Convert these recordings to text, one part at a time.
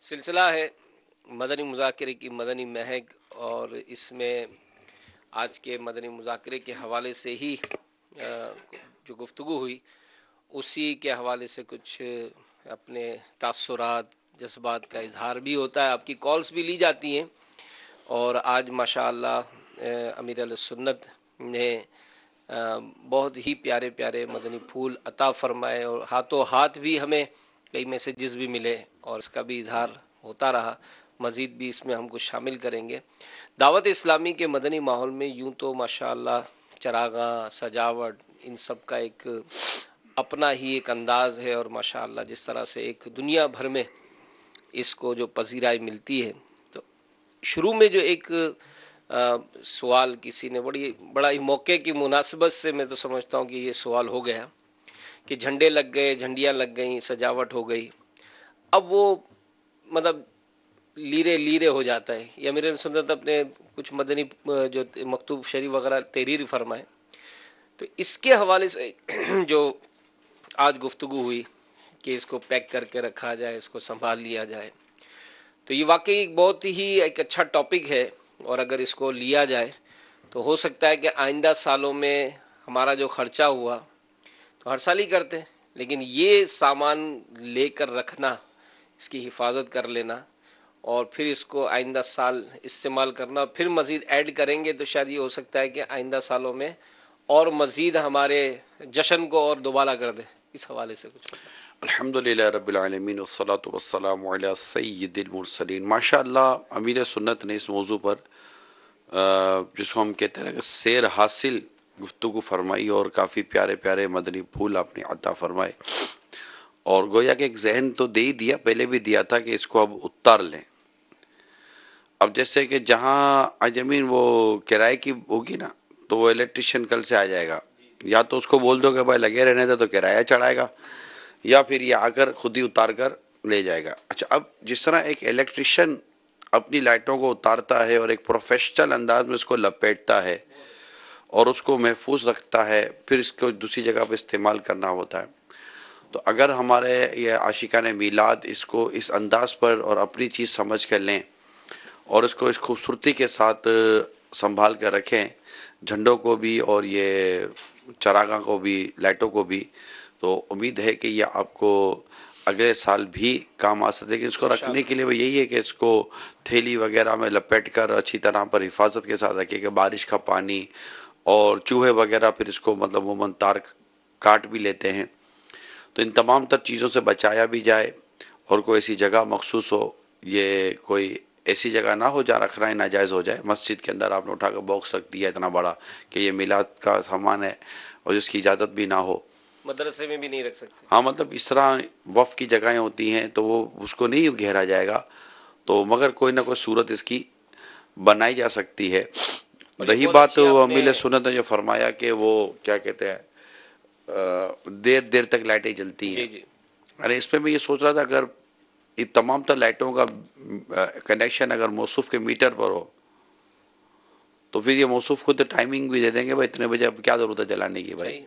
سلسلہ ہے مدنی مذاکرے کی مدنی مہک، اور اس میں آج کے مدنی مذاکرے کے حوالے سے ہی جو گفتگو ہوئی اسی کے حوالے سے کچھ اپنے تاثرات جذبات کا اظہار بھی ہوتا ہے، آپ کی کالز بھی لی جاتی ہیں۔ اور آج ماشاء اللہ امیر علیہ سنت نے بہت ہی پیارے پیارے مدنی پھول عطا فرمائے، اور ہاتھوں ہاتھ بھی ہمیں کئی میسیجز بھی ملے، اور اس کا بھی اظہار ہوتا رہا۔ مزید بھی اس میں ہم کچھ شامل کریں گے۔ دعوت اسلامی کے مدنی ماحول میں یوں تو ماشاءاللہ چراغاں، سجاوٹ، ان سب کا ایک اپنا ہی ایک انداز ہے، اور ماشاءاللہ جس طرح سے ایک دنیا بھر میں اس کو جو پذیرائی ملتی ہے، تو شروع میں جو ایک سوال کسی نے بڑا ہی موقع کی مناسبت سے میں تو سمجھتا ہوں کہ یہ سوال ہو گیا کہ جھنڈے لگ گئے، جھنڈیاں لگ گئیں، سجاوٹ ہو گئی، اب وہ مطلب لیرے لیرے ہو جاتا ہے۔ یا میرے سنت اپنے کچھ مدنی جو مکتوب شریف وغیرہ تحریر فرمائے، تو اس کے حوالے سے جو آج گفتگو ہوئی کہ اس کو پیک کر کے رکھا جائے، اس کو سنبھال لیا جائے، تو یہ واقعی ایک بہت ہی ایک اچھا ٹاپک ہے، اور اگر اس کو لیا جائے تو ہو سکتا ہے کہ آئندہ سالوں میں ہمارا جو خرچہ ہوا تو ہر سال ہی کرتے ہیں، لیکن یہ سامان لے کر رکھنا، اس کی حفاظت کر لینا، اور پھر اس کو آئندہ سال استعمال کرنا، پھر مزید ایڈ کریں گے تو شاید یہ ہو سکتا ہے کہ آئندہ سالوں میں اور مزید ہمارے جشن کو اور دوبالا کر دے۔ اس حوالے سے کچھ الحمدللہ رب العالمین والصلاة والسلام علی سید المرسلین۔ ماشاء اللہ امیر سنت نے اس موضوع پر جس کو ہم کہتے ہیں کہ سیر حاصل گفتگو فرمائی، اور کافی پیارے پیارے مدنی پھول آپ نے عطا فرمائے، اور گویا کہ ایک ذہن تو دے ہی دیا، پہلے بھی دیا تھا کہ اس کو اب اتار لیں۔ اب جیسے کہ جہاں زمین وہ کرائے کی ہوگی نا، تو وہ الیکٹریشین کل سے آ جائے گا، یا تو اس کو بول دو کہ بھائی لگے رہنے دے تو کرایہ چڑھائے گا، یا پھر یہ آ کر خود ہی اتار کر لے جائے گا۔ اچھا، اب جس طرح ایک الیکٹریشین اپنی لائٹوں کو اتارتا ہے اور ایک پروفیشنل انداز میں اس کو لپیٹتا ہے اور اس کو محفوظ رکھتا ہے، پھر اس کو دوسری جگہ پہ استعمال کرنا ہوتا ہے، تو اگر ہمارے یہ عاشقان میلاد اس کو اس انداز پر اور اپنی چیز سمجھ کر لیں، اور اس کو اس خوبصورتی کے ساتھ سنبھال کر رکھیں، جھنڈوں کو بھی اور یہ چراغاں کو بھی، لائٹوں کو بھی، تو امید ہے کہ یہ آپ کو اگلے سال بھی کام آ سکتے۔ لیکن اس کو رکھنے کے لیے یہی ہے کہ اس کو تھیلی وغیرہ میں لپیٹ کر اچھی طرح پر حفاظت کے ساتھ رکھے، کہ بارش کا پانی اور چوہے وغیرہ پھر اس کو مطلب عموماً تار کاٹ بھی لیتے ہیں، تو ان تمام تر چیزوں سے بچایا بھی جائے، اور کوئی ایسی جگہ مخصوص ہو، یہ کوئی ایسی جگہ نہ ہو جہاں رکھنا ہی ناجائز ہو جائے۔ مسجد کے اندر آپ نے اٹھا کر باکس رکھ دیا اتنا بڑا کہ یہ میلاد کا سامان ہے اور جس کی اجازت بھی نہ ہو، مدرسے میں بھی نہیں رکھ سکتے۔ ہاں مطلب اس طرح وقف کی جگہیں ہوتی ہیں تو وہ اس کو نہیں گھیرا جائے گا، تو مگر کوئی نہ کوئی صورت اس کی بنائی جا سکتی ہے۔ رہی بات امیل سنت نے جو فرمایا کہ وہ کیا کہتے ہیں دیر دیر تک لائٹیں جلتی ہیں، جی ارے اس پہ میں یہ سوچ رہا تھا اگر یہ تمام تر لائٹوں کا کنیکشن اگر موصوف کے میٹر پر ہو تو پھر یہ موصوف کو تو ٹائمنگ بھی دے دیں گے، بھائی اتنے بجے اب کیا ضرورت ہے جلانے کی بھائی۔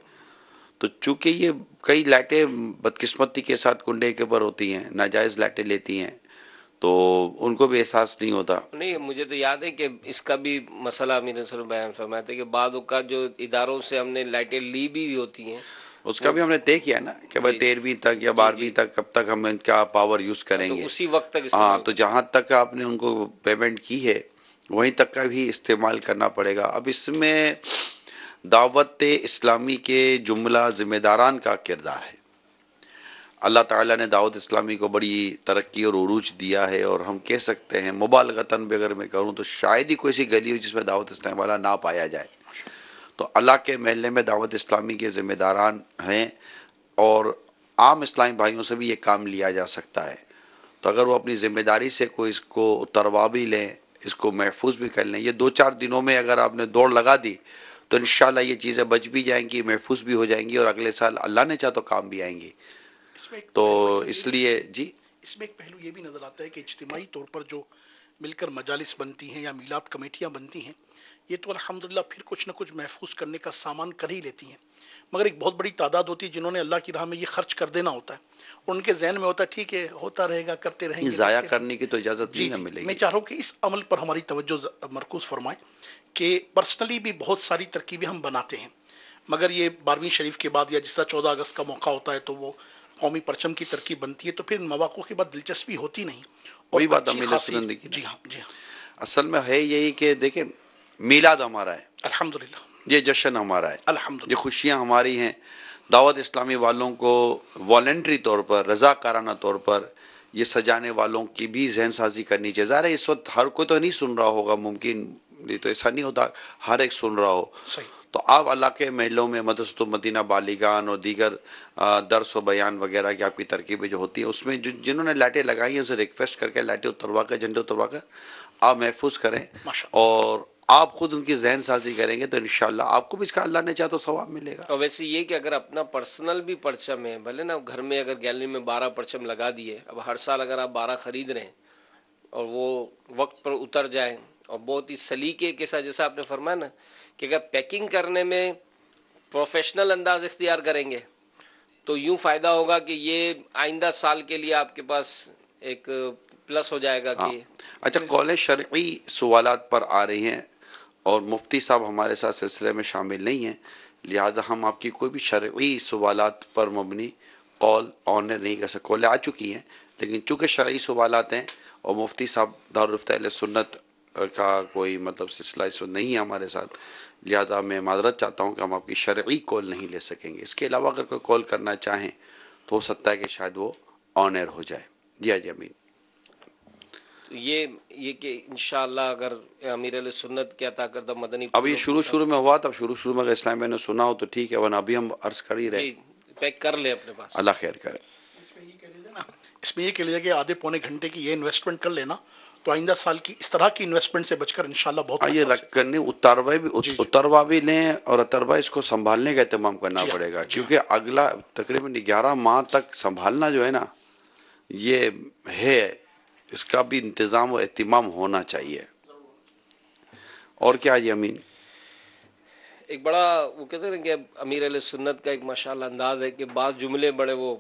تو چونکہ یہ کئی لائٹیں بدقسمتی کے ساتھ کنڈے کے اوپر ہوتی ہیں، ناجائز لائٹیں لیتی ہیں، تو ان کو بھی احساس نہیں ہوتا۔ نہیں، مجھے تو یاد ہے کہ اس کا بھی مسئلہ میرے سر بیان فرمایا تھا کہ بعض اوقات جو اداروں سے ہم نے لائٹیں لی بھی ہوتی ہیں، اس کا بھی ہم نے طے کیا نا کہ بھائی 13ویں تک یا 12ویں تک کب تک ہم ان کا پاور یوز کریں گے، تو اسی وقت تک ہاں، استعمال تو جہاں تک آپ نے ان کو پیمنٹ کی ہے وہیں تک کا بھی استعمال کرنا پڑے گا۔ اب اس میں دعوت اسلامی کے جملہ ذمہ داران کا کردار ہے۔ اللہ تعالیٰ نے دعوت اسلامی کو بڑی ترقی اور عروج دیا ہے، اور ہم کہہ سکتے ہیں مبالغتاً بھی اگر میں کروں تو شاید ہی کوئی سی گلی ہو جس میں دعوت اسلامی والا نہ پایا جائے۔ تو اللہ کے محلے میں دعوت اسلامی کے ذمہ داران ہیں، اور عام اسلامی بھائیوں سے بھی یہ کام لیا جا سکتا ہے، تو اگر وہ اپنی ذمہ داری سے کوئی اس کو اتروا بھی لیں، اس کو محفوظ بھی کر لیں، یہ 2-4 دنوں میں اگر آپ نے دوڑ لگا دی تو انشاءاللہ یہ چیزیں بچ بھی جائیں گی، محفوظ بھی ہو جائیں گی، اور اگلے سال اللہ نے چاہ تو کام بھی آئیں گی۔ تو اس لیے جی اس میں ایک پہلو یہ بھی نظر آتا ہے کہ اجتماعی طور پر جو مل کر مجالس بنتی ہیں یا میلاد کمیٹیاں بنتی ہیں، یہ تو الحمدللہ پھر کچھ نہ کچھ محفوظ کرنے کا سامان کر ہی لیتی ہیں، مگر ایک بہت بڑی تعداد ہوتی ہے جنہوں نے اللہ کی راہ میں یہ خرچ کر دینا ہوتا ہے، اور ان کے ذہن میں ہوتا ہے ٹھیک ہے ہوتا رہے گا، کرتے رہیں گے ضائع دیکھتے رہیں کرنے کی تو اجازت گے۔ جی نہیں نہ جی، ملے میں گی۔ چاہ رہا ہوں کہ اس عمل پر ہماری توجہ مرکوز فرمائیں کہ پرسنلی بھی بہت ساری ترکیبیں ہم بناتے ہیں، مگر یہ 12ویں شریف کے بعد یا جس طرح 14 اگست کا موقع ہوتا ہے تو وہ قومی پرچم کی ترکیب بنتی ہے، تو پھر ان مواقع کے بعد دلچسپی ہوتی نہیں، اور وہی بات اچھی امیر خاصی، سنن دیکھی نا، جی ہاں جی ہاں، اصل میں ہے یہی کہ دیکھیں میلاد ہمارا ہے، الحمدللہ یہ جشن ہمارا ہے، یہ الحمدللہ، خوشیاں ہماری ہیں۔ دعوت اسلامی والوں کو والنٹری طور پر، رضاکارانہ طور پر یہ سجانے والوں کی بھی ذہن سازی کرنی چاہیے۔ ظاہر ہے اس وقت ہر کوئی تو نہیں سن رہا ہوگا، ممکن یہ تو ایسا نہیں ہوتا ہر ایک سن رہا ہو، صحیح، تو آپ اللہ کے محلوں میں مدرسۃ المدینہ بالیگان اور دیگر درس و بیان وغیرہ کی آپ کی ترکیبیں جو ہوتی ہیں، اس میں جنہوں نے لائٹیں لگائی ہیں اسے ریکویسٹ کر کے لائٹیں اتروا کر، جھنڈے اتروا کر آپ محفوظ کریں، ماشاء اللہ، اور آپ خود ان کی ذہن سازی کریں گے تو انشاءاللہ آپ کو بھی اس کا اللہ نے چاہا تو ثواب ملے گا۔ اور ویسے یہ کہ اگر اپنا پرسنل بھی پرچم ہے، بھلے نا گھر میں اگر گیلری میں 12 پرچم لگا دیے، اب ہر سال اگر آپ 12 خرید رہے ہیں اور وہ وقت پر اتر جائیں، اور بہت ہی سلیقے کے ساتھ جیسا آپ نے فرمایا نا کہ اگر پیکنگ کرنے میں پروفیشنل انداز اختیار کریں گے تو یوں فائدہ ہوگا کہ یہ آئندہ سال کے لیے آپ کے پاس ایک پلس ہو جائے گا ہاں، کہ اچھا کال شرعی سوالات پر آ رہی ہیں اور مفتی صاحب ہمارے ساتھ سلسلے میں شامل نہیں ہیں، لہذا ہم آپ کی کوئی بھی شرعی سوالات پر مبنی کال آنر نہیں کر سکتے۔ کالیں آ چکی ہیں لیکن چونکہ شرعی سوالات ہیں اور مفتی صاحب دارالفتہ اہل سنت کا کوئی مطلب سلسلہ اس وقت نہیں ہے ہمارے ساتھ، لہذا میں معذرت چاہتا ہوں کہ ہم آپ کی شرعی کال نہیں لے سکیں گے۔ اس کے علاوہ اگر کوئی کال کرنا چاہیں تو ہو سکتا ہے کہ شاید وہ آن ایئر ہو جائے۔ جی حاجی امین۔ تو یہ کہ انشاءاللہ اگر امیر علیہ سنت کے عطا کردہ مدنی اب یہ پھولوں کی شروع میں ہوا تھا، شروع میں اگر اسلام میں نے سنا ہو تو ٹھیک ہے، ورنہ ابھی ہم عرض کر ہی رہے۔ جی پیک کر لیں اپنے پاس۔ اللہ خیر کرے۔ اس میں یہ کہہ لیجیے نا، اس میں یہ کہہ لیجیے کہ آدھے پونے گھنٹے کی یہ انویسٹمنٹ کر لینا تو آئندہ سال کی اس طرح کی انویسٹمنٹ سے بچ کر انشاءاللہ بہت یہ فائدہ ہو رکھ سکتا کرنے جی جی اتروا بھی لیں اور اتروا اس کو سنبھالنے کا اہتمام کرنا جی ہاں پڑے گا، جی ہاں، کیونکہ اگلا تقریباً 11 ماہ تک سنبھالنا جو ہے نا یہ ہے، اس کا بھی انتظام و اہتمام ہونا چاہیے۔ اور کیا یہ امین؟ ایک بڑا وہ کہتے ہیں نا کہ امیر علیہ سنت کا ایک ماشاءاللہ انداز ہے کہ بعض جملے بڑے وہ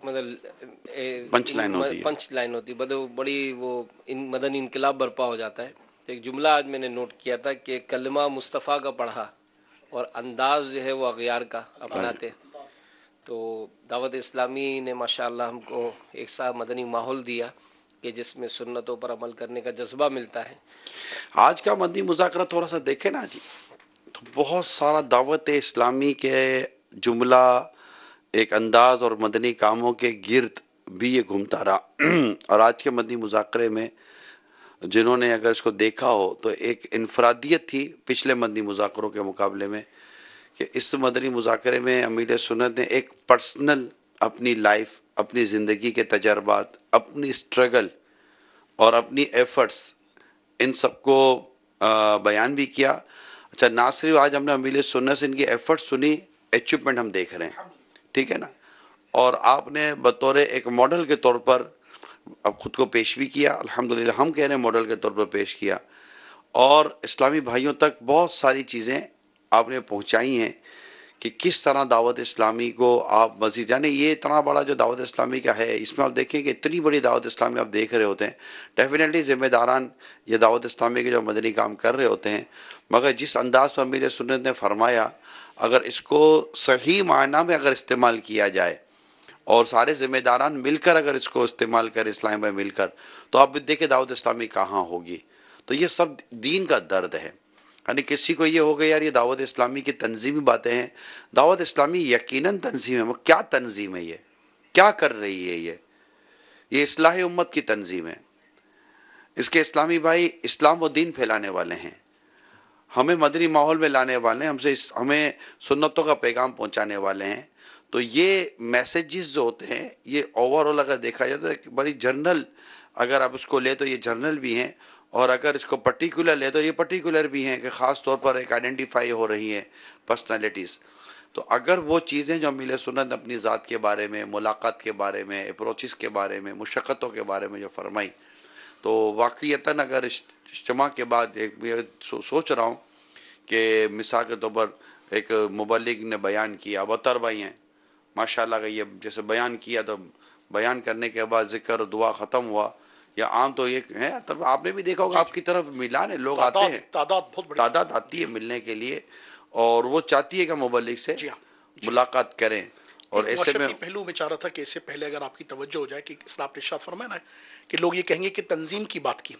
پنچ لائن ہوتی ہے۔ پنچ لائن ہوتی ہے، بڑی وہ مدنی انقلاب برپا ہو جاتا ہے۔ تو ایک جملہ آج میں نے نوٹ کیا تھا کہ کلمہ مصطفیٰ کا پڑھا اور انداز جو ہے وہ اغیار کا اپناتے، تو دعوت اسلامی نے ماشاءاللہ ہم کو ایک سا مدنی ماحول دیا کہ جس میں سنتوں پر عمل کرنے کا جذبہ ملتا ہے۔ آج کا مدنی مذاکرہ تھوڑا سا دیکھیں نا جی، تو بہت سارا دعوت اسلامی کے جملہ، ایک انداز اور مدنی کاموں کے گرد بھی یہ گھومتا رہا، اور آج کے مدنی مذاکرے میں جنہوں نے اگر اس کو دیکھا ہو تو ایک انفرادیت تھی پچھلے مدنی مذاکروں کے مقابلے میں، کہ اس مدنی مذاکرے میں امیر سنت نے ایک پرسنل اپنی لائف، اپنی زندگی کے تجربات، اپنی سٹرگل اور اپنی ایفرٹس، ان سب کو بیان بھی کیا۔ اچھا نہ صرف آج ہم نے امیر سنت سے ان کی ایفرٹس سنی، اچیومنٹ ہم دیکھ رہے ہیں، ٹھیک ہے نا، اور آپ نے بطور ایک ماڈل کے طور پر اب خود کو پیش بھی کیا، الحمدللہ ہم کہہ رہے ہیں ماڈل کے طور پر پیش کیا، اور اسلامی بھائیوں تک بہت ساری چیزیں آپ نے پہنچائی ہیں کہ کس طرح دعوت اسلامی کو آپ مزید، یعنی یہ اتنا بڑا جو دعوت اسلامی کا ہے، اس میں آپ دیکھیں کہ اتنی بڑی دعوت اسلامی آپ دیکھ رہے ہوتے ہیں، ڈیفینیٹلی ذمہ داران یہ دعوت اسلامی کے جو مدنی کام کر رہے ہوتے ہیں، مگر جس انداز پر امیر سنت نے فرمایا، اگر اس کو صحیح معنی میں اگر استعمال کیا جائے اور سارے ذمہ داران مل کر اگر اس کو استعمال کریں، اسلام میں مل کر، تو آپ دیکھیں دعوت اسلامی کہاں ہوگی۔ تو یہ سب دین کا درد ہے، یعنی کسی کو یہ ہو گیا یار یہ دعوت اسلامی کی تنظیمی باتیں ہیں، دعوت اسلامی یقیناً تنظیم ہے، وہ کیا تنظیم ہے، یہ کیا کر رہی ہے، یہ اصلاح امت کی تنظیم ہے، اس کے اسلامی بھائی اسلام و دین پھیلانے والے ہیں، ہمیں مدنی ماحول میں لانے والے ہیں، ہمیں سنتوں کا پیغام پہنچانے والے ہیں۔ تو یہ میسیجز جو ہوتے ہیں یہ اوور آل اگر دیکھا جائے تو ایک بڑی جرنل، اگر آپ اس کو لے تو یہ جرنل بھی ہیں، اور اگر اس کو پرٹیکولر لے تو یہ پرٹیکولر بھی ہیں کہ خاص طور پر ایک آئیڈینٹیفائی ہو رہی ہیں پرسنالٹیز۔ تو اگر وہ چیزیں جو امیل سنت نے اپنی ذات کے بارے میں، ملاقات کے بارے میں، اپروچز کے بارے میں، مشقتوں کے بارے میں جو فرمائی، تو واقعتاً اگر اجتماع کے بعد ایک سوچ رہا ہوں کہ مثال کے طور پر ایک مبلغ نے بیان کیا، ابتر بھائی ہیں ماشاءاللہ کا، یہ جیسے بیان کیا تو بیان کرنے کے بعد ذکر و دعا ختم ہوا، یا عام تو یہ ہے، تب آپ نے بھی دیکھا ہوگا آپ کی طرف ملان ہے، لوگ آتے ہیں، تعداد بہت بڑی تعداد آتی ہے ملنے کے لیے، اور وہ چاہتی ہے کہ مبلغ سے جی ہاں ملاقات کریں. اور ایک ایسے میں معاشرتی پہلو میں چاہ رہا تھا کہ اس سے پہلے اگر آپ کی توجہ ہو جائے کہ اس طرح آپ نے ارشاد فرمایا نا کہ لوگ یہ کہیں گے کہ تنظیم کی بات کی،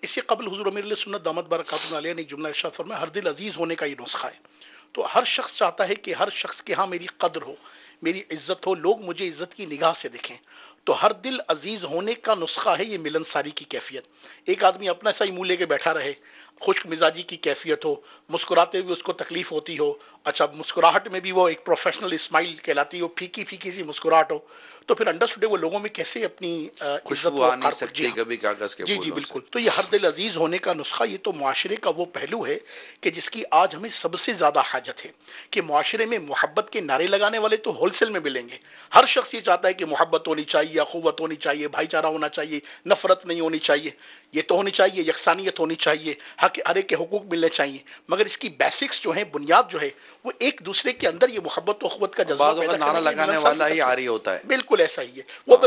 اس سے قبل حضور امیر علیہ سنت دامت برکاتہ علیہ نے ایک جملہ ارشاد فرمایا، ہر دل عزیز ہونے کا یہ نسخہ ہے. تو ہر شخص چاہتا ہے کہ ہر شخص کے ہاں میری قدر ہو، میری عزت ہو، لوگ مجھے عزت کی نگاہ سے دیکھیں. تو ہر دل عزیز ہونے کا نسخہ ہے یہ ملن ساری کی کیفیت. ایک آدمی اپنا سا ہی منہ لے کے بیٹھا رہے، خشک مزاجی کی کیفیت ہو، مسکراتے ہوئے اس کو تکلیف ہوتی ہو، اچھا مسکراہٹ میں بھی وہ ایک پروفیشنل اسمائل کہلاتی ہو، پھیکی پھیکی سی مسکراہٹ ہو، تو پھر انڈرسٹوڈ وہ لوگوں میں کیسے اپنی عزت خوشبو آ نہیں وقار کو. جی سکتی ہاں کبھی کاغذ کے جی جی پھولوں سے. بالکل. تو یہ ہر دل عزیز ہونے کا نسخہ، یہ تو معاشرے کا وہ پہلو ہے کہ جس کی آج ہمیں سب سے زیادہ حاجت ہے، کہ معاشرے میں محبت کے نعرے لگانے والے تو ہول سیل میں ملیں گے. ہر شخص یہ چاہتا ہے کہ محبت ہونی چاہیے، اخوت ہونی چاہیے، بھائی چارہ ہونا چاہیے، نفرت نہیں ہونی چاہیے، یہ تو ہونی چاہیے، یکسانیت ہونی چاہیے، حق ہر ایک کے حقوق ملنے چاہیے. مگر اس کی بیسکس جو ہیں، بنیاد جو ہے، وہ ایک دوسرے کے اندر یہ محبت و اخوت کا جذبہ بعض پیدا اوقات نعرہ کرنے کے لیے لگانے ملنسار کی والا ہی طرف سے. عاری ہوتا ہے. بالکل ایسا ہی ہے. وہ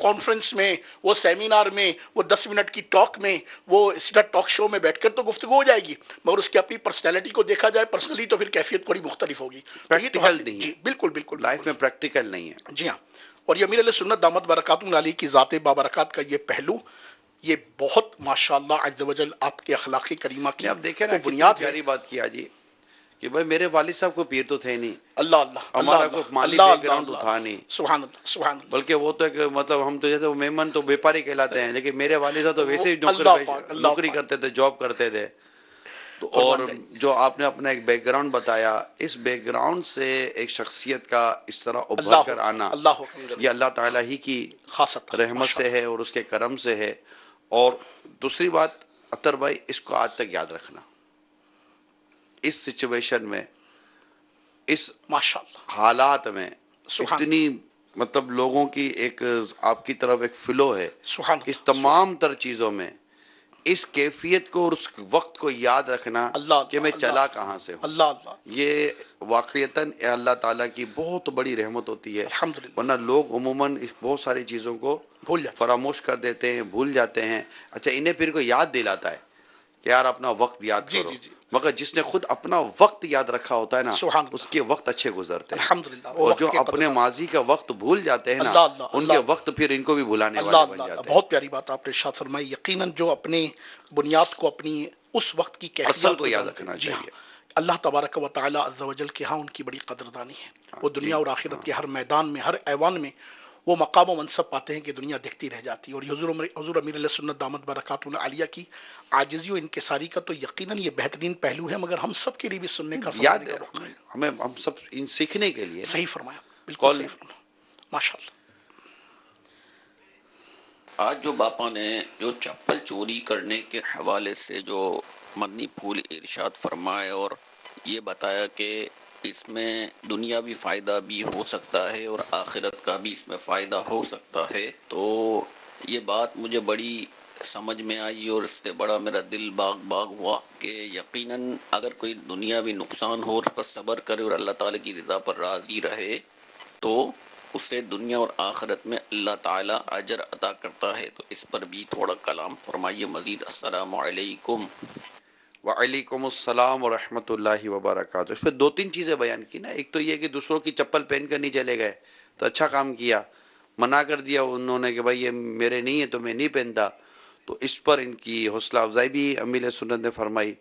کانفرنس میں، وہ سیمینار میں، وہ 10 منٹ کی ٹاک میں، وہ ٹاک شو میں بیٹھ کر تو گفتگو ہو جائے گی، مگر اس کی اپنی پرسنالٹی کو دیکھا جائے پرسنلی تو پھر کیفیت بڑی مختلف ہوگی. تو یہ تو پریکٹیکل نہیں ہے، جی بالکل بالکل لائف میں پریکٹیکل نہیں ہے. جی ہاں. اور یہ امیر علیہ سنت دامت برکاتہ علیہ کی ذات بابرکات کا یہ پہلو، یہ بہت ماشاءاللہ عز و جل آپ کے اخلاق کریمہ نہیں کی اب دیکھیں نا وہ کتنی بنیاد ہے. پیاری بات کیا جی، کہ بھائی میرے والد صاحب کو پیر تو تھے نہیں، اللہ اللہ اللہ ہمارا کوئی اللہ مالی اللہ بیک اللہ گراؤنڈ تو اللہ، تھا نہیں، سبحان اللہ سبحان اللہ. بلکہ وہ تو ایک مطلب ہم تو جیسے وہ میمن تو بیپاری کہلاتے ہیں، لیکن میرے والد صاحب تو وہ ویسے ہی اللہ پاک اللہ نوکری پاک کرتے تھے، جاب کرتے تھے. تو اور قربان جائیں. جو آپ نے اپنا ایک بیک گراؤنڈ بتایا، اس بیک گراؤنڈ سے ایک شخصیت کا اس طرح ابھر اللہ کر آنا، اللہ یہ اللہ تعالیٰ ہی کی خاصت رحمت سے ہے اور اس کے کرم سے ہے. اور دوسری بات اطہر بھائی، اس کو آج تک یاد رکھنا، اس سچویشن میں، اس ماشاء اللہ حالات میں سبحان اتنی مطلب لوگوں کی ایک آپ کی طرف ایک فلو ہے، سبحان اس اللہ تمام تر چیزوں میں اس کیفیت کو اور اس وقت کو یاد رکھنا اللہ کہ میں اللہ چلا کہاں سے ہوں، اللہ اللہ یہ واقعتاً اللہ تعالیٰ کی بہت بڑی رحمت ہوتی ہے. الحمدللہ. ورنہ لوگ عموماً بہت ساری چیزوں کو بھول جاتے فراموش کر دیتے ہیں، بھول جاتے ہیں. اچھا انہیں پھر کوئی یاد دلاتا ہے کہ یار اپنا وقت یاد جی کرو، جی جی مگر جس نے خود اپنا وقت یاد رکھا ہوتا ہے نا، سبحان اس اللہ کے وقت اچھے گزرتے ہیں. الحمدللہ. وہ اور وقت جو کے اپنے قدردان. ماضی کا وقت بھول جاتے ہیں نا، اللہ اللہ ان کے اللہ وقت پھر ان کو بھی بھلانے اللہ والے اللہ بن اللہ. جاتے ہیں. بہت پیاری بات آپ نے ارشاد فرمائی. یقیناً جو اپنے بنیاد کو، اپنی اس وقت کی اصل کیفیات کو کو یاد جانتے رکھنا ہیں، جی ہاں، چاہیے. اللہ تبارک و تعالی عز و جل کے ہاں ان کی بڑی قدردانی ہے. وہ جی دنیا اور آخرت کے ہر میدان میں، ہر ایوان میں وہ مقام و منصب پاتے ہیں کہ دنیا دیکھتی رہ جاتی ہے. اور حضور امیر علیہ سنت دامت برکاتہ عالیہ کی عاجزی و انکساری کا تو یقیناً یہ بہترین پہلو ہے، مگر ہم سب کے لیے بھی سننے کا سمجھنے یاد کا موقع ہے. ہم سب ان سیکھنے کے لیے نا. صحیح فرمایا، بالکل کال صحیح فرمایا ماشاء اللہ. آج جو باپا نے جو چپل چوری کرنے کے حوالے سے جو مدنی پھول ارشاد فرمائے اور یہ بتایا کہ اس میں دنیاوی فائدہ بھی ہو سکتا ہے اور آخرت کا بھی اس میں فائدہ ہو سکتا ہے، تو یہ بات مجھے بڑی سمجھ میں آئی اور اس سے بڑا میرا دل باغ باغ ہوا کہ یقیناً اگر کوئی دنیاوی نقصان ہو اس پر صبر کرے اور اللہ تعالیٰ کی رضا پر راضی رہے تو اسے دنیا اور آخرت میں اللہ تعالیٰ اجر عطا کرتا ہے. تو اس پر بھی تھوڑا کلام فرمائیے مزید. السلام علیکم. وعلیکم السلام ورحمۃ اللہ وبرکاتہ. اس پہ دو تین چیزیں بیان کی نا. ایک تو یہ کہ دوسروں کی چپل پہن کر نہیں چلے گئے تو اچھا کام کیا، منع کر دیا انہوں نے کہ بھائی یہ میرے نہیں ہے تو میں نہیں پہنتا، تو اس پر ان کی حوصلہ افزائی بھی امیر سنت نے فرمائی.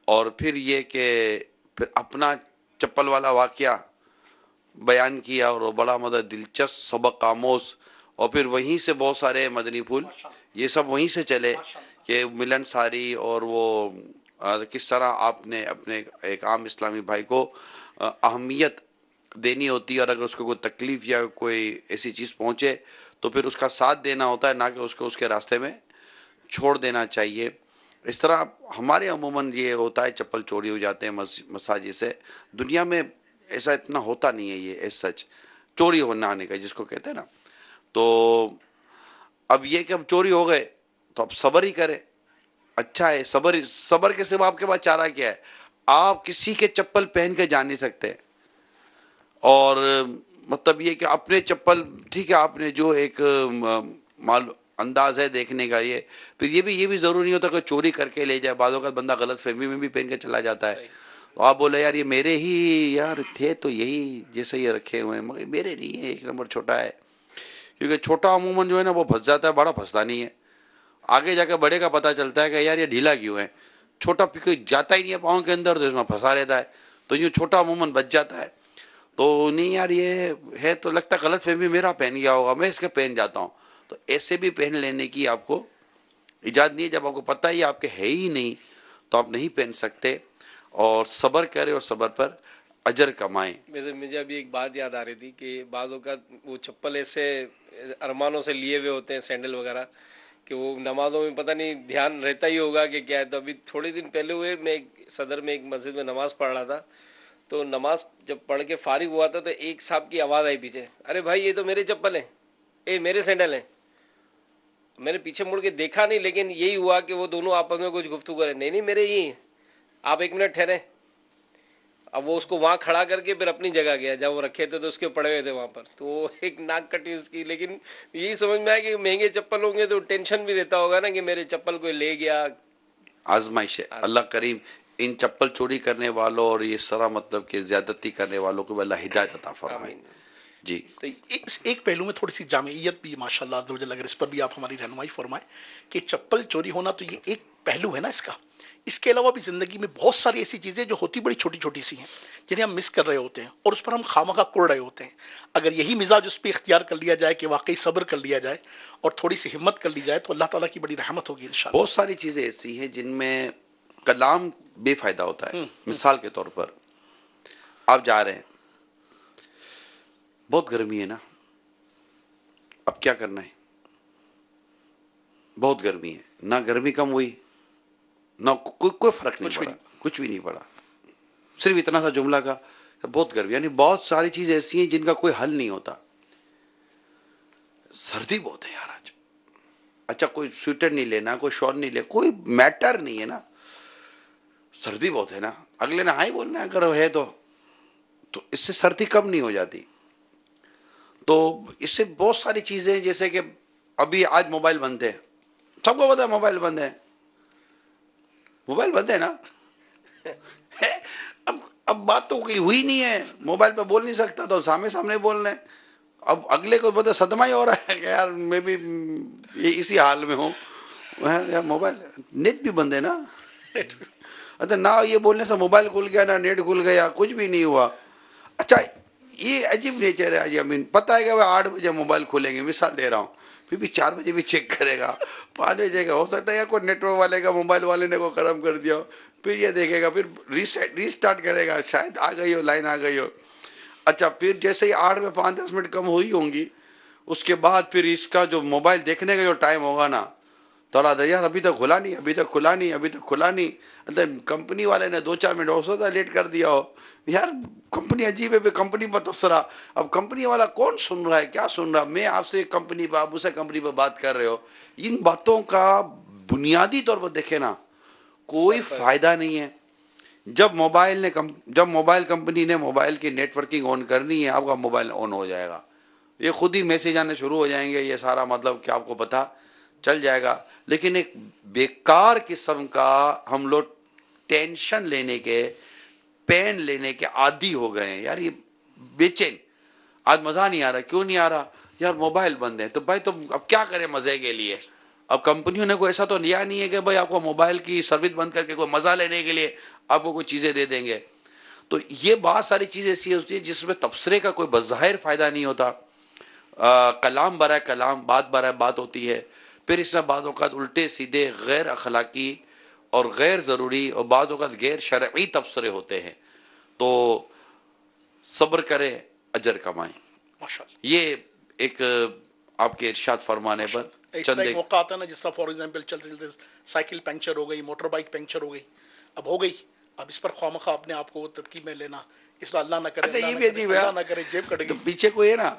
اور پھر یہ کہ پھر اپنا چپل والا واقعہ بیان کیا اور وہ بڑا مدد دلچسپ سبق آموز. اور پھر وہیں سے بہت سارے مدنی پھول یہ سب وہیں سے چلے کہ ملن ساری اور وہ کس طرح آپ نے اپنے ایک عام اسلامی بھائی کو اہمیت دینی ہوتی ہے، اور اگر اس کو کوئی تکلیف یا کوئی ایسی چیز پہنچے تو پھر اس کا ساتھ دینا ہوتا ہے، نہ کہ اس کو اس کے راستے میں چھوڑ دینا چاہیے. اس طرح ہمارے عموماً یہ ہوتا ہے چپل چوری ہو جاتے ہیں مساجد سے. دنیا میں ایسا اتنا ہوتا نہیں ہے یہ، ایز سچ چوری ہونا آنے کا جس کو کہتے ہیں نا. تو اب یہ کہ اب چوری ہو گئے تو اب صبر ہی کرے. اچھا ہے صبر کے سوا آپ کے پاس چارہ کیا ہے؟ آپ کسی کے چپل پہن کے جا نہیں سکتے. اور مطلب یہ کہ اپنے چپل ٹھیک ہے، آپ نے جو ایک انداز ہے دیکھنے کا، یہ پھر یہ بھی ضروری نہیں ہوتا کہ چوری کر کے لے جائے. بعض اوقات بندہ غلط فہمی میں بھی پہن کے چلا جاتا ہے. تو آپ بولے یار یہ میرے ہی یار تھے تو یہی جیسے یہ رکھے ہوئے ہیں، مگر میرے نہیں ہے، ایک نمبر چھوٹا ہے. کیونکہ چھوٹا عموماً جو ہے نا وہ پھنس جاتا ہے، بڑا پھنستا نہیں ہے. آگے جا کے بڑے کا پتہ چلتا ہے کہ یار یہ ڈھیلا کیوں ہے. چھوٹا کوئی جاتا ہی نہیں ہے پاؤں کے اندر تو اس میں پھنسا رہتا ہے، تو یوں چھوٹا عموماً بچ جاتا ہے. تو نہیں یار یہ ہے تو لگتا ہے غلط فہمی میرا پہن گیا ہوگا، میں اس کے پہن جاتا ہوں. تو ایسے بھی پہن لینے کی آپ کو اجازت نہیں ہے. جب آپ کو پتہ ہی آپ کے ہے ہی نہیں تو آپ نہیں پہن سکتے. اور صبر کرے اور صبر پر اجر کمائیں. مجھے ابھی ایک بات یاد آ رہی تھی کہ بعض اوقات وہ چپل ایسے ارمانوں سے لیے ہوئے ہوتے ہیں، سینڈل وغیرہ، کہ وہ نمازوں میں پتہ نہیں دھیان رہتا ہی ہوگا کہ کیا ہے. تو ابھی تھوڑے دن پہلے ہوئے میں صدر میں ایک مسجد میں نماز پڑھ رہا تھا، تو نماز جب پڑھ کے فارغ ہوا تھا تو ایک صاحب کی آواز آئی پیچھے، ارے بھائی یہ تو میرے چپل ہیں، اے میرے سینڈل ہیں. میں نے پیچھے مڑ کے دیکھا نہیں، لیکن یہی ہوا کہ وہ دونوں آپس میں کچھ گفتگو کرے. نہیں میرے ہی ہیں، آپ ایک منٹ ٹھہریں. اب وہ اس کو وہاں کھڑا کر کے پھر اپنی جگہ گیا جہاں وہ رکھے تھے، تو اس کے پڑے ہوئے تھے وہاں پر. تو ایک ناک کٹی اس کی. لیکن یہی سمجھ میں آیا کہ مہنگے چپل ہوں گے تو ٹینشن بھی دیتا ہوگا نا کہ میرے چپل کوئی لے گیا. آزمائش ہے. اللہ کریم ان چپل چوری کرنے والوں اور یہ سارا مطلب کہ زیادتی کرنے والوں کو اللہ ہدایت عطا فرمائے. آمین. جی ایک پہلو میں تھوڑی سی جامعیت بھی ماشاء اللہ عز و جل، اگر اس پر بھی آپ ہماری رہنمائی فرمائیں کہ چپل چوری ہونا تو یہ ایک پہلو ہے نا اس کا. اس کے علاوہ بھی زندگی میں بہت ساری ایسی چیزیں جو ہوتی بڑی چھوٹی چھوٹی سی ہیں جنہیں ہم مس کر رہے ہوتے ہیں اور اس پر ہم خواہ کڑ رہے ہوتے ہیں. اگر یہی مزاج اس پہ اختیار کر لیا جائے کہ واقعی صبر کر لیا جائے اور تھوڑی سی ہمت کر لی جائے تو اللہ تعالیٰ کی بڑی رحمت ہوگی انشاءاللہ. بہت ساری چیزیں ایسی ہیں جن میں کلام بے فائدہ ہوتا ہے. مثال کے طور پر آپ جا رہے ہیں، بہت گرمی ہے نا، اب کیا کرنا ہے؟ بہت گرمی ہے، نہ گرمی کم ہوئی نہ کوئی فرق نہیں پڑا، کچھ بھی نہیں پڑا. صرف اتنا سا جملہ کا بہت گرمی. یعنی بہت ساری چیزیں ایسی ہیں جن کا کوئی حل نہیں ہوتا. سردی بہت ہے یار آج. اچھا کوئی سویٹر نہیں لینا، کوئی شال نہیں لینا، کوئی میٹر نہیں ہے نا. سردی بہت ہے نا، اگلے نے ہاں ہی بولنا ہے اگر ہے تو اس سے سردی کم نہیں ہو جاتی. تو اس سے بہت ساری چیزیں، جیسے کہ ابھی آج موبائل بند ہے، سب کو پتا ہے موبائل بند ہے. موبائل بند ہے نا. اب بات تو کوئی ہوئی نہیں ہے، موبائل پہ بول نہیں سکتا تو سامنے بول رہے ہیں. اب اگلے کو پتا صدمہ ہی ہو رہا ہے کہ یار میں بھی اسی حال میں ہوں. یار موبائل نیٹ بھی بند ہے نا. اچھا نہ یہ بولنے سے موبائل کھل گیا نہ نیٹ کھل گیا، کچھ بھی نہیں ہوا. اچھا یہ عجیب نیچر ہے. جی امین پتہ ہے کہ وہ 8 بجے موبائل کھولیں گے، مثال دے رہا ہوں، پھر بھی 4 بجے بھی چیک کرے گا، 5 بجے کا ہو سکتا ہے یا کوئی نیٹ ورک والے کا موبائل والے نے کو ختم کر دیا ہو، پھر یہ دیکھے گا، پھر ریسٹارٹ کرے گا، شاید آ گئی ہو، لائن آ گئی ہو. اچھا پھر جیسے ہی 8 میں 5-10 منٹ کم ہوئی ہوں گی، اس کے بعد پھر اس کا جو موبائل دیکھنے کا جو ٹائم ہوگا نا، تو یار ابھی تک کھلا نہیں. کمپنی والے نے 2-4 منٹ ہو سکتا لیٹ کر دیا ہو. یار کمپنی عجیب ہے، کمپنی پر تبصرہ. اب کمپنی والا کون سن رہا ہے، کیا سن رہا ہے؟ میں آپ سے کمپنی پہ، آپ مجھ سے کمپنی پہ بات کر رہے ہو. ان باتوں کا بنیادی طور پر دیکھیں نا کوئی فائدہ نہیں ہے. جب موبائل کمپنی نے موبائل کی نیٹ ورکنگ آن کرنی ہے، آپ کا موبائل آن ہو جائے گا، یہ خود ہی میسیج آنے شروع ہو جائیں گے، یہ سارا مطلب کہ آپ کو پتہ چل جائے گا. لیکن ایک بیکار قسم کا ہم لوگ ٹینشن لینے کے، پین لینے کے عادی ہو گئے ہیں. یار یہ بے چین، آج مزہ نہیں آ رہا. کیوں نہیں آ رہا؟ یار موبائل بند ہے. تو بھائی تو اب کیا کریں مزے کے لیے؟ اب کمپنیوں نے کوئی ایسا تو لیا نہیں ہے کہ بھائی آپ کو موبائل کی سروس بند کر کے کوئی مزہ لینے کے لیے آپ کو کوئی چیزیں دے دیں گے. تو یہ بہت ساری چیزیں ایسی ہوتی ہیں جس میں تبصرے کا کوئی بظاہر فائدہ نہیں ہوتا. کلام برائے کلام، بات برائے بات ہوتی ہے. پھر اس میں بعض اوقات الٹے سیدھے غیر اخلاقی اور غیر ضروری اور بعض اوقات غیر شرعی تبصرے ہوتے ہیں. تو صبر کرے اجر کمائیں. ماشاءاللہ. یہ ایک آپ کے ارشاد فرمانے پر اس طرح چند ایک موقع آتا ہے نا، جس طرح فار ایگزامپل چلتے چلتے سائیکل پنکچر ہو گئی، موٹر بائک پنکچر ہو گئی، اب ہو گئی، اب اس پر خواہ مخواہ اپنے آپ کو ترکیب میں لینا اس لیے اللہ نہ کرے، اچھا اللہ یہ نہ بھی کرے، عجیب ہے، اللہ نہ کرے جیب کٹ تو گئی. پیچھے کوئی ہے نا،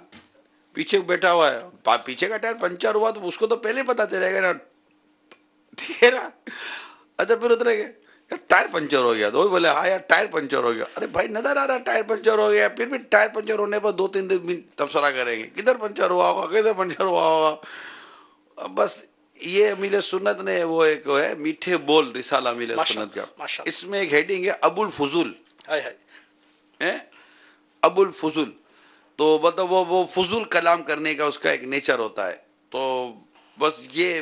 پیچھے بیٹھا ہوا ہے، پیچھے کا ٹائر پنچر ہوا تو اس کو تو پہلے پتا چلے گا نا، ٹھیک ہے نا. اچھا پھر اترے گئے، یار ٹائر پنچر ہو گیا، تو وہ بولے ہاں یار ٹائر پنچر ہو گیا. ارے بھائی نظر آ رہا ہے ٹائر پنچر ہو گیا، پھر بھی ٹائر پنچر ہونے پر 2-3 دن تبصرہ کریں گے کدھر پنچر ہوا ہوگا، کدھر پنچر ہوا ہوگا. بس یہ امیل سنت نے وہ ایک ہے میٹھے بول رسالہ امیل ماشاء سنت کا، اللہ ماشاء اللہ. اس میں ایک ہیڈنگ ہے ابو الفضول، ہائے ہائے. ابو الفضول. تو مطلب وہ فضول کلام کرنے کا اس کا ایک نیچر ہوتا ہے. تو بس یہ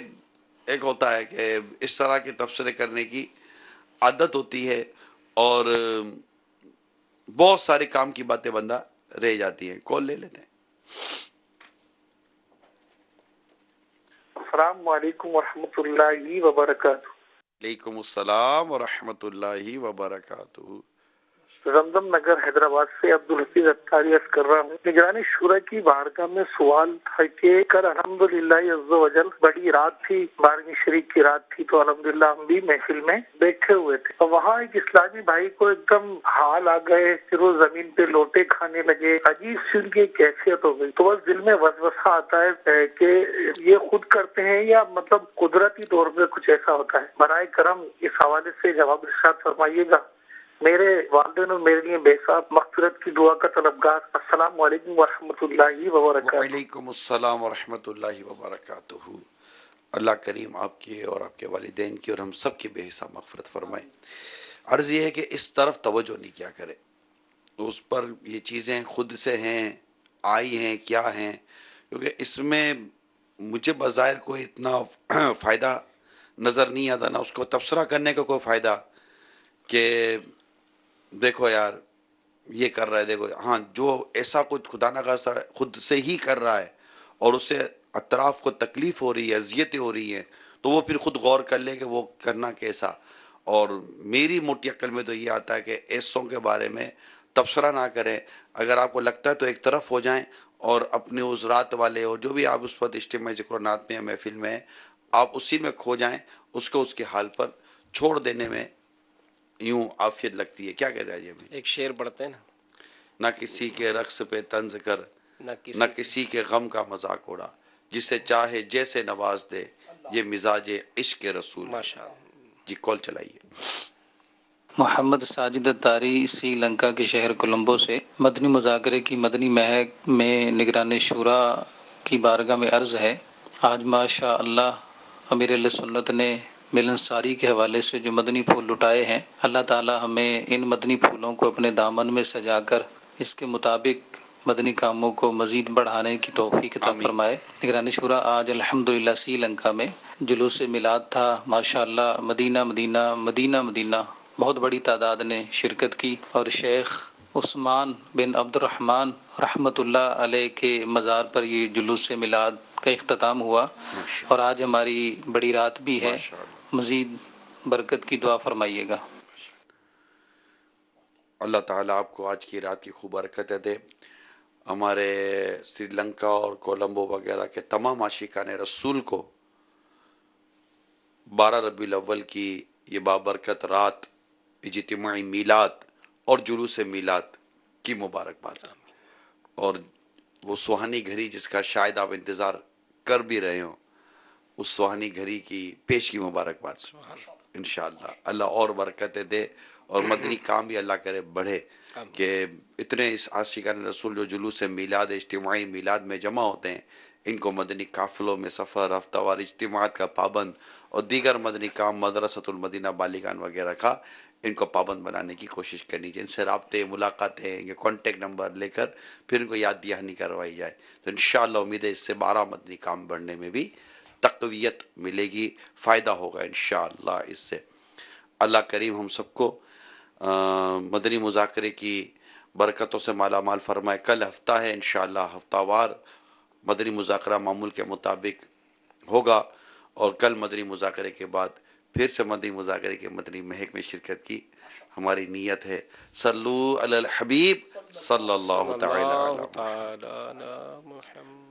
ایک ہوتا ہے کہ اس طرح کے تبصرے کرنے کی عادت ہوتی ہے، اور بہت سارے کام کی باتیں بندہ رہ جاتی ہیں. کال لے لیتے ہیں. السلام علیکم ورحمۃ اللہ وبرکاتہ. وعلیکم السلام ورحمۃ اللہ وبرکاتہ. زمزم نگر حیدرآباد سے عبدالحفیظ اختاری عرض کر رہا ہوں. نگران شورا کی بارگاہ میں سوال تھا کہ کل الحمدللہ عز و جل بڑی رات تھی، 12ویں شریف کی رات تھی، تو الحمدللہ ہم بھی محفل میں بیٹھے ہوئے تھے. اور وہاں ایک اسلامی بھائی کو ایک دم حال آ گئے، پھر وہ زمین پہ لوٹے کھانے لگے، عجیب سی ان کی کیفیت ہو گئی. تو بس دل میں وسوسہ آتا ہے کہ یہ خود کرتے ہیں یا مطلب قدرتی طور پہ کچھ ایسا ہوتا ہے. برائے کرم اس حوالے سے جواب ارشاد فرمائیے گا. میرے والدین اور میرے لیے بے حساب مغفرت کی دعا کا طلبگار. السلام علیکم ورحمۃ اللہ وبرکاتہ. وعلیکم السلام ورحمۃ اللہ وبرکاتہ. اللہ کریم آپ کی اور آپ کے والدین کی اور ہم سب کی بے حساب مغفرت فرمائے. عرض یہ ہے کہ اس طرف توجہ نہیں کیا کرے، اس پر یہ چیزیں خود سے ہیں، آئی ہیں، کیا ہیں، کیونکہ اس میں مجھے بظاہر کوئی اتنا فائدہ نظر نہیں آتا، نہ اس کو تبصرہ کرنے کا کوئی فائدہ کہ دیکھو یار یہ کر رہا ہے، دیکھو. ہاں جو ایسا کچھ خدا نہ خواستہ خود سے ہی کر رہا ہے اور اسے اطراف کو تکلیف ہو رہی ہے، اذیتیں ہو رہی ہیں، تو وہ پھر خود غور کر لے کہ وہ کرنا کیسا. اور میری موٹی عقل میں تو یہ آتا ہے کہ ایسوں کے بارے میں تبصرہ نہ کریں. اگر آپ کو لگتا ہے تو ایک طرف ہو جائیں اور اپنے اس رات والے اور جو بھی آپ اس وقت اجتماع ذکر و نات میں محفل میں آپ اسی میں کھو جائیں، اس کو اس کے حال پر چھوڑ دینے میں یوں عافیت لگتی ہے. کیا کہتے ہیں جی ابھی؟ ایک شعر پڑھتے ہیں نا، نہ کسی کے رقص پہ طنز کر، نہ نہ کسی کے غم کا مذاق اڑا، جسے چاہے جیسے نواز دے، یہ مزاج عشق رسول ہے. ماشاء اللہ. جی کال چلائیے. محمد ساجد اتاری سری لنکا کے شہر کولمبو سے. مدنی مذاکرے کی مدنی مہک میں نگران شورا کی بارگاہ میں عرض ہے. آج ماشاء اللہ امیر اہل سنت نے ملن ساری کے حوالے سے جو مدنی پھول لٹائے ہیں، اللہ تعالی ہمیں ان مدنی پھولوں کو اپنے دامن میں سجا کر اس کے مطابق مدنی کاموں کو مزید بڑھانے کی توفیق عطا آمین. فرمائے. نگران شورا آج الحمدللہ سری لنکا میں جلوس میلاد تھا. ماشاءاللہ مدینہ مدینہ مدینہ مدینہ بہت بڑی تعداد نے شرکت کی، اور شیخ عثمان بن عبد الرحمن رحمۃ اللہ علیہ کے مزار پر یہ جلوس میلاد کا اختتام ہوا. اور آج ہماری بڑی رات بھی ہے. مزید برکت کی دعا فرمائیے گا. اللہ تعالیٰ آپ کو آج کی رات کی خوب برکتیں دے. ہمارے سری لنکا اور کولمبو وغیرہ کے تمام عاشقان رسول کو 12 ربیع الاول کی یہ بابرکت رات اجتماعی میلاد اور جلوس میلاد کی مبارکباد، اور وہ سہانی گھڑی جس کا شاید آپ انتظار کر بھی رہے ہوں، اس سہانی گھڑی کی پیش کی مبارکباد. انشاءاللہ اللہ اور برکتیں دے اور مدنی کام بھی اللہ کرے بڑھے، کہ اتنے اس عاشقان رسول جو جلوس میلاد اجتماعی میلاد میں جمع ہوتے ہیں، ان کو مدنی قافلوں میں سفر، ہفتہ وار اجتماعات کا پابند اور دیگر مدنی کام مدرسۃ المدینہ بالیگان وغیرہ کا ان کو پابند بنانے کی کوشش کرنی چاہیے. ان سے رابطے، ملاقاتیں، یہ کانٹیکٹ نمبر لے کر پھر ان کو یاد دہانی کروائی جائے. تو انشاءاللہ امید ہے اس سے 12 مدنی کام بڑھنے میں بھی تقویت ملے گی، فائدہ ہوگا انشاءاللہ اس سے. اللہ کریم ہم سب کو مدنی مذاکرے کی برکتوں سے مالا مال فرمائے. کل ہفتہ ہے، انشاءاللہ ہفتہ وار مدنی مذاکرہ معمول کے مطابق ہوگا، اور کل مدنی مذاکرے کے بعد پھر سے مدنی مذاکرے کے مدنی مہک میں شرکت کی ہماری نیت ہے. صلو علی الحبیب صلی اللہ تعالی علی محمد. تعالی علی محمد.